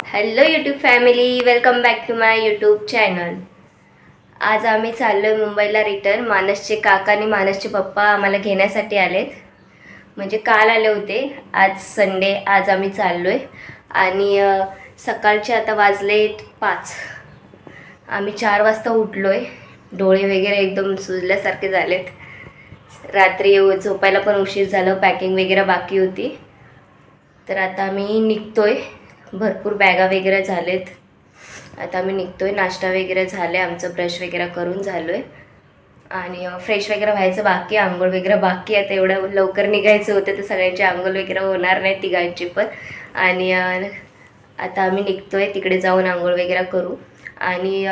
Hello YouTube family, welcome back to my YouTube channel. आज आम्ही चाललो आहे मुंबईला रिटर्न. मानसचे काका आणि मानसचे पप्पा आम्हाला घेण्यासाठी आलेत. म्हणजे काल आले होते, आज संडे, आज आम्ही चाललो आहे. आणि सकाळचे आता वाजले 5. आम्ही 4 वाजता उठलो आहे. डोळे वगैरे एकदम सुजल्यासारखे झालेत. रात्री झोपायला पण उशीर झालं, पॅकिंग वगैरे बाकी होती. तर आता आम्ही निघतो आहे. भरपूर बॅगा वगैरे झालेत. आता आम्ही निघतो आहे. नाश्ता वगैरे झाले, आमचं ब्रश वगैरे करून झालो आहे. आणि फ्रेश वगैरे व्हायचं बाकी, आंघोळ वगैरे बाकी. आता एवढं लवकर निघायचं होतं तर सगळ्यांची आंघोळ वगैरे होणार नाही, तिघांची पण. आणि आता आम्ही निघतो आहे, तिकडे जाऊन आंघोळ वगैरे करू. आणि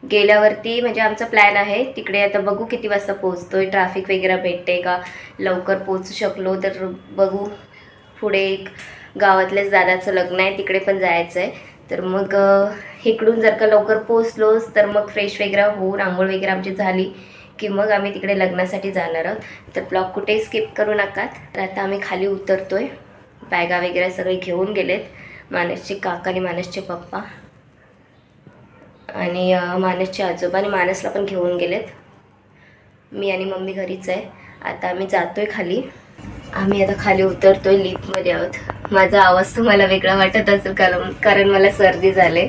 गेल्यावरती म्हणजे आमचा प्लॅन आहे तिकडे. आता बघू किती वाजता पोचतो आहे, ट्रॅफिक वगैरे भेटते का, लवकर पोचू शकलो तर बघू. पुढे एक गावातल्याच दादाचं लग्न आहे, तिकडे पण जायचं आहे. तर मग इकडून जर का लवकर पोचलोच तर मग फ्रेश वगैरे होऊन आंघोळ वगैरे आमची झाली की मग आम्ही तिकडे लग्नासाठी जाणार आहोत. तर ब्लॉग कुठेही स्किप करू नका. तर आता आम्ही खाली उतरतो आहे. बॅगा वगैरे सगळे घेऊन गेलेत, मानसचे काका आणि मानसचे पप्पा आणि मानसचे आजोबा, आणि मानसला पण घेऊन गेलेत. मी आणि मम्मी घरीच आहे. आता आम्ही जातो आहे खाली. आम्ही आता खाली उतरतो आहे, लिफ्टमध्ये आहोत. माझा आवाज तुम्हाला वेगळा वाटत असेल कारण मला सर्दी झाले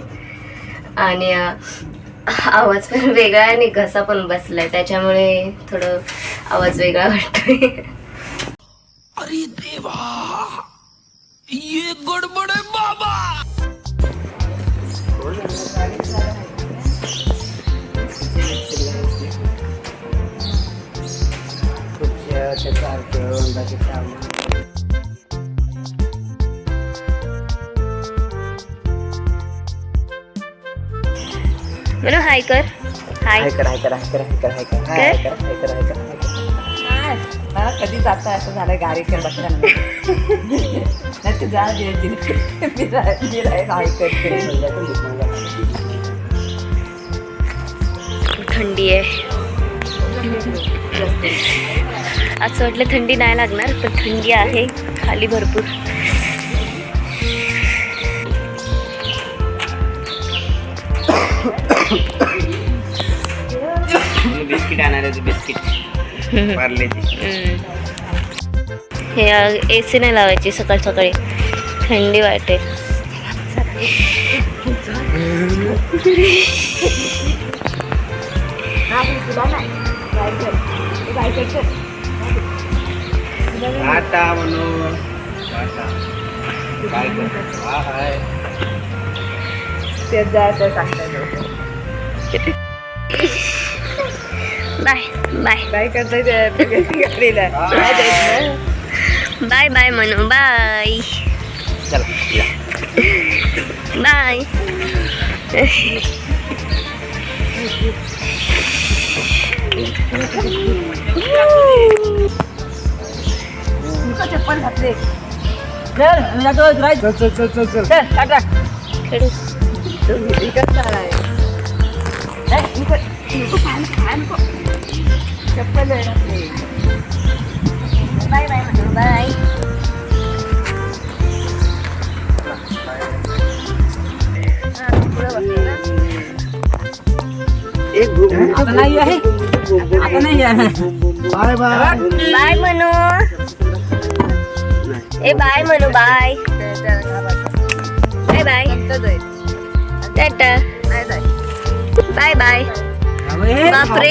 आणि आवाज पण वेगळा आणि घसा पण बसला आहे, त्याच्यामुळे थोडं आवाज वेगळा वाटतोय. अरे देवा, ये गडबड है बाबा. म्हणून हाय कर, हाय कर. मला कधी जाता असं झालं गाडी कर बसल्या नाही जा थंडी आहे. असं वाटलं थंडी नाही लागणार, पण थंडी आहे खाली भरपूर. बिस्किट आणणार आहे, बिस्किट पार्लेची. हे AC नाही लावायची सकाळ सकाळी, थंडी वाटेल. टाटा म्हणू, काय ते जायचं सांगताय. बाय बाय काय करताय गाडीला? बाय बाय म्हणू, बाय चला बाय. चप्पल घातले. चल टाटा. चप्पल बाय बाय म्हणू, बाय. आता नाही आहे, आता नाही आहे. बाय बाय बाय म्हणू, ए बाय म्हणू, bye bye bye ta-ta bye bye. बापरे,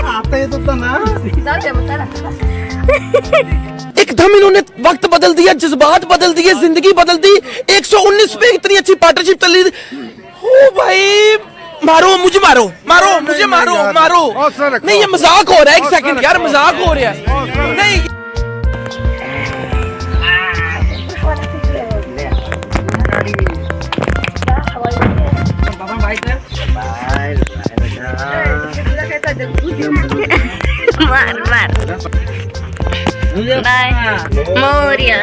आता येत होता ना. एकदम इन्होंने वक्त बदल दिया, जज्बात बदल दिए, जिंदगी बदल दी. 119 पे इतनी अच्छी पार्टनरशिप चल रही थी. ओ भाई, मारो मुझे, मारो मुझे, मारो. नहीं, ये मजाक हो रहा है. एक सेकंड यार, मजाक हो रहा है. नहीं, मार मार, बाय मोर्या.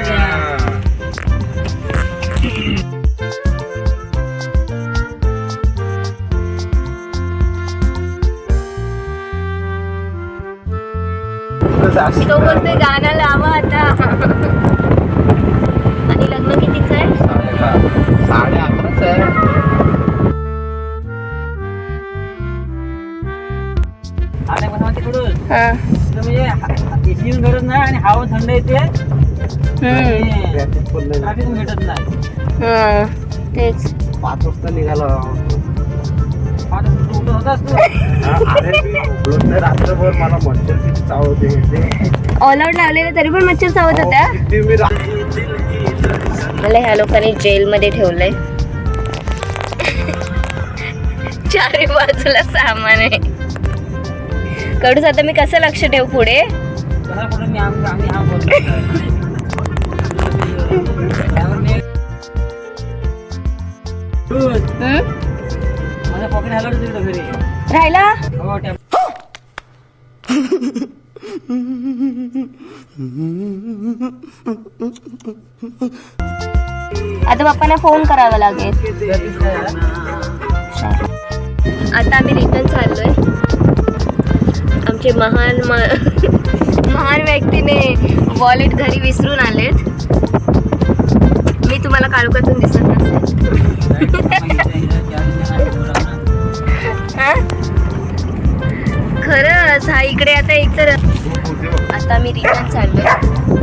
तो बोलतोय गाणं लावा आता. आणि लग्न कितीच आहे? 8:30. नाही आणि हवा थंड येते हम्म. ट्रॅफिक भेटत नाही. हा तेच 5 वाजता निघाला. आता कुठं होतास तू? अरे मी झोपलोच नाही रात्रभर. मला मच्छर किती चावते. ऑल आउट लावलेलं तरी पण मच्छर चावत होत्या. किती मी मला ह्या लोकांनी जेलमध्ये ठेवलंय. चारी बाजूला सामान आहे. कडूस आता मी कसं लक्ष ठेवू पुढे. कसा कुठं मी आम्ही हा बोलतो. त्यावर मी हम्म? माझ्या पॉकेट हलवलं तिकडं घरी. राहिला हो त्या आता पप्पांना फोन करावा लागेल. आता आम्ही रिटर्न चाललोय. आमचे महान व्यक्तीने वॉलेट घरी विसरून आलेत. मी तुम्हाला काळोखातून दिसत नसेल. हा? खरंच हा इकडे आता एकतर आता मी रिटर्न चाललोय.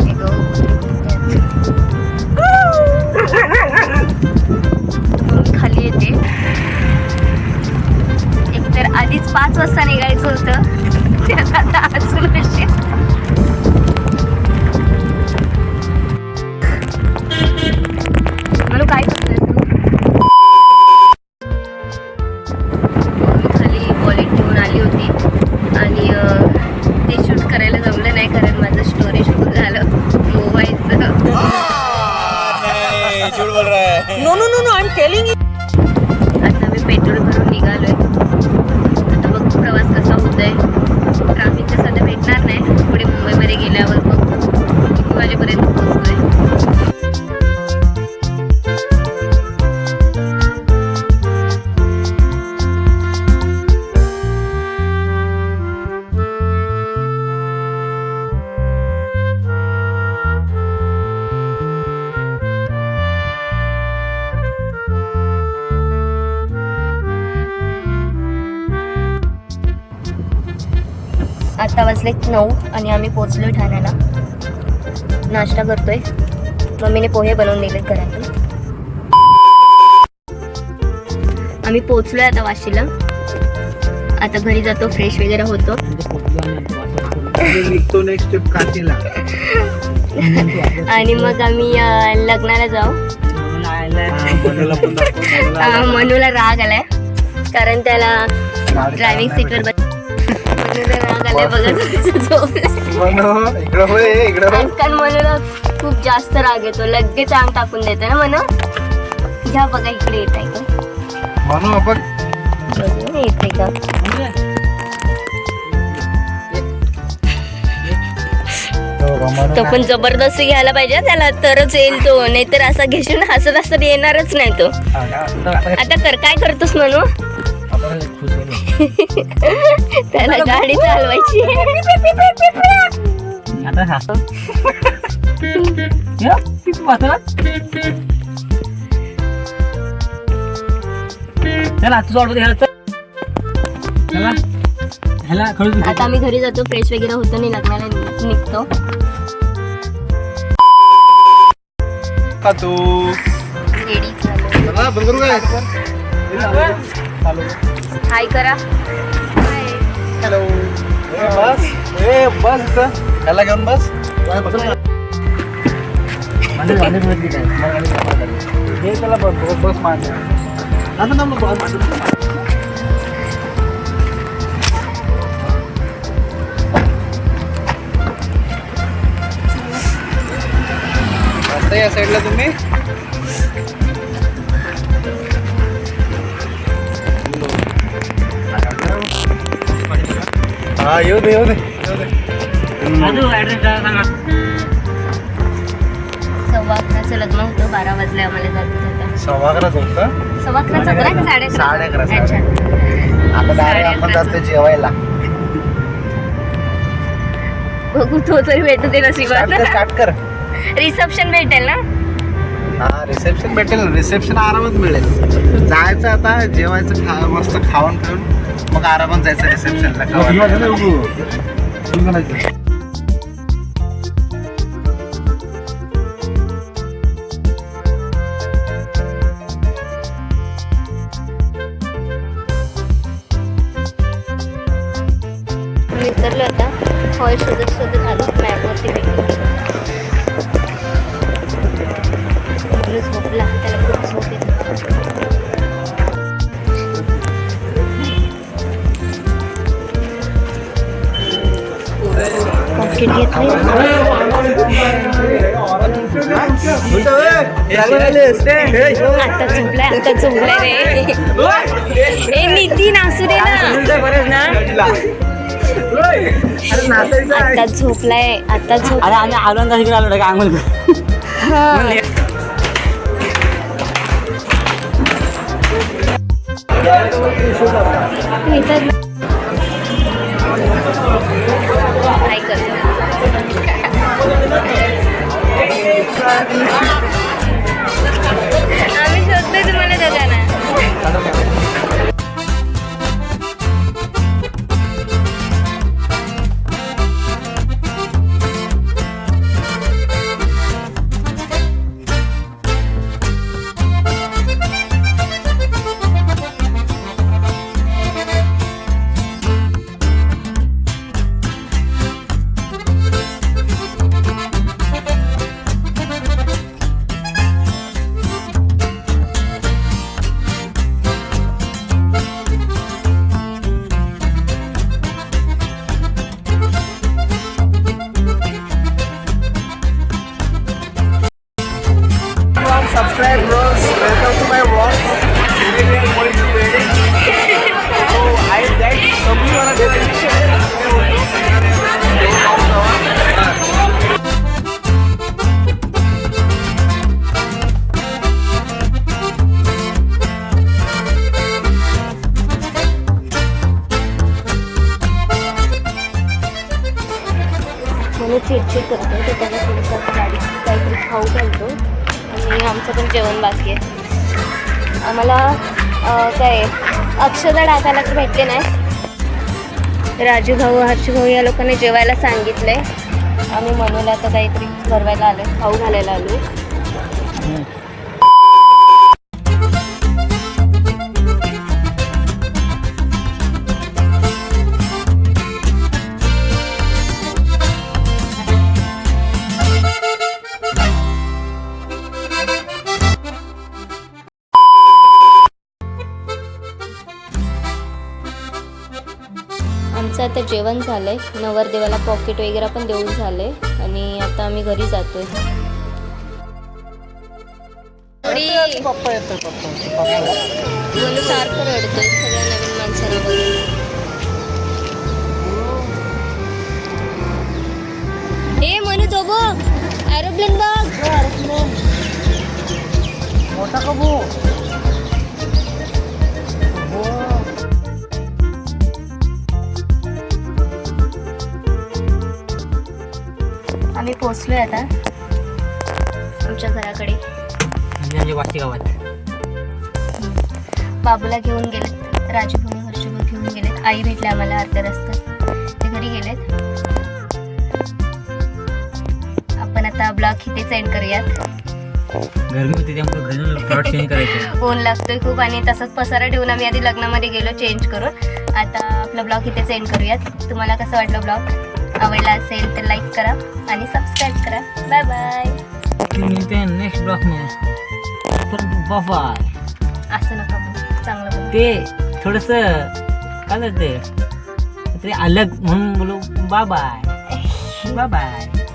हे गो. मग खाली येते. एकतर आधीच 5 वाजता निघायचं होतं. त्यात आता अजून उशीर. म्हणून काय करतोय तू? मी खाली वॉलेट घेऊन आली होती आणि ते शूट करायला जमलं नाही कारण माझं स्टोरेज फुल झालं मोबाईलचं. No I am telling you. आता मी पेट्रोल भरून निघालोय. आता बघ प्रवास कसा होतोय. ट्रॅफिक तर सध्या भेटणार नाही. पुढे मुंबईमध्ये गेल्यावर बघ किती वाजेपर्यंत पोहोचतोय. आता वाजले 9 आणि आम्ही पोचलोय ठाण्याला. नाश्ता करतोय. मम्मीने पोहे बनवून दिलेत घरातून. आम्ही पोचलोय आता वाशीला. आता घरी जातो, फ्रेश वगैरे होतो निघतो नेक्स्ट स्टेप काशीला. आणि मग आम्ही लग्नाला जाऊ. मनूला राग आलाय कारण त्याला ड्रायव्हिंग सीटवर राग आलाय बघा. आजकाल मनूला खूप जास्त राग येतो. लगेच अंग टाकून देतो ना मनू. घ्या बघा इकडे येत आहे का म्हणून आपण येते का. तो पण जबरदस्ती घ्यायला पाहिजे त्याला तरच येईल तो. नाहीतर असा घेशील ना हसत हसत येणारच नाही तो. आता कर काय करतोस म्हणू. त्याला गाडी चालवायची. आता हा चला तुझं ऑर्डर घ्यायला चला ह्याला खळून. आता आम्ही घरी जातो, फ्रेश वगैरे होतो आणि लग्नाला निघतो. का तू रेडी झालो. चला बरोबर काय हाय करा. हॅलो. बस बस त्याला घेऊन बस. त्याला बस मांड. या साईडला तुम्ही हा येऊ दे ऍड्रेस सांगा. 11:15 लग्न होतं. 12 वाजले आम्हाला जाता. 11:15 होतं. 11:15 होतं ना की 11:30? अच्छा. आता डायरेक्ट आपण जातो जेवायला. बघू तो तरी भेटू दे नशिबात. स्टार्ट कर. रिसेप्शन भेटेल ना. हा रिसेप्शन भेटेल. रिसेप्शन आरामात मिळेल. जायचं आता जेवायचं मस्त खाऊन पिऊन मग आरामात जायचं रिसेप्शनला. मोबाईल शोधत शोधत आलो मॅपवरती भेटलो. मनू झोपला, त्याला खूप झोप येते. पॉकेट घेतली. आता झोपलाय रे. ए नितीन असू दे ना. आता झोपलाय. अरे आम्ही आलो ना तिकडे आलो का आंघोळ काय करतो. आम्ही शोधतोय तुम्हाला दोघांना. Subscribe, bros. Welcome to my vlog. Today we are going to wedding. So I that somebody on a destination. म्हणून चिडचिड करतो तर त्याला थोडंसं गाडी काहीतरी खाऊ घालतो. आणि आमचं पण जेवण बाकी आहे. आम्हाला काय अक्षता टाकायला तर भेटते नाही. राजू भाऊ हर्षू भाऊ या लोकांनी जेवायला सांगितलं आहे. आम्ही मनूला आता काहीतरी भरवायला आलो, खाऊ घालायला आलो. आमचं आता जेवण झालं आहे. नवरदेवाला पॉकेट वगैरे पण देऊन झालं आहे. आणि आता आम्ही घरी जातोय. पप्पा येतो पप्पा. मनू सारखं रडतोय सगळ्या नवीन माणसाला बघून. ए मनू तो बघ, एरोप्लेन बघ. मोठा कबू. आम्ही पोचलोय आता आमच्या घराकडे. म्हणजे वाशी गावात बाबूला घेऊन गेलेत, राजू भाऊ हर्षू भाऊ घेऊन गेलेत. आई भेटले आम्हाला अर्ध्या रस्त्यात, ते घरी गेलेत. आपण आता ब्लॉग इथे सेंड करूयात. गरमी होती त्यामुळे घरी प्लॉट चेंज करायचं. ऊन लागतोय खूप आणि तसंच पसारा ठेवून आम्ही आधी लग्नामध्ये गेलो चेंज करून. आता आपला ब्लॉग इथे सेंड करूयात. तुम्हाला कसं वाटलं ब्लॉग? आवडला असेल तर लाईक करा आणि सबस्क्राईब करा. Bye bye. मिळते नेक्स्ट ब्लॉग में. तर बाय. असं नका बोलू, चांगलं बोलू. ते थोडस काय ते अलग म्हणून बोलू. Bye bye. Bye bye.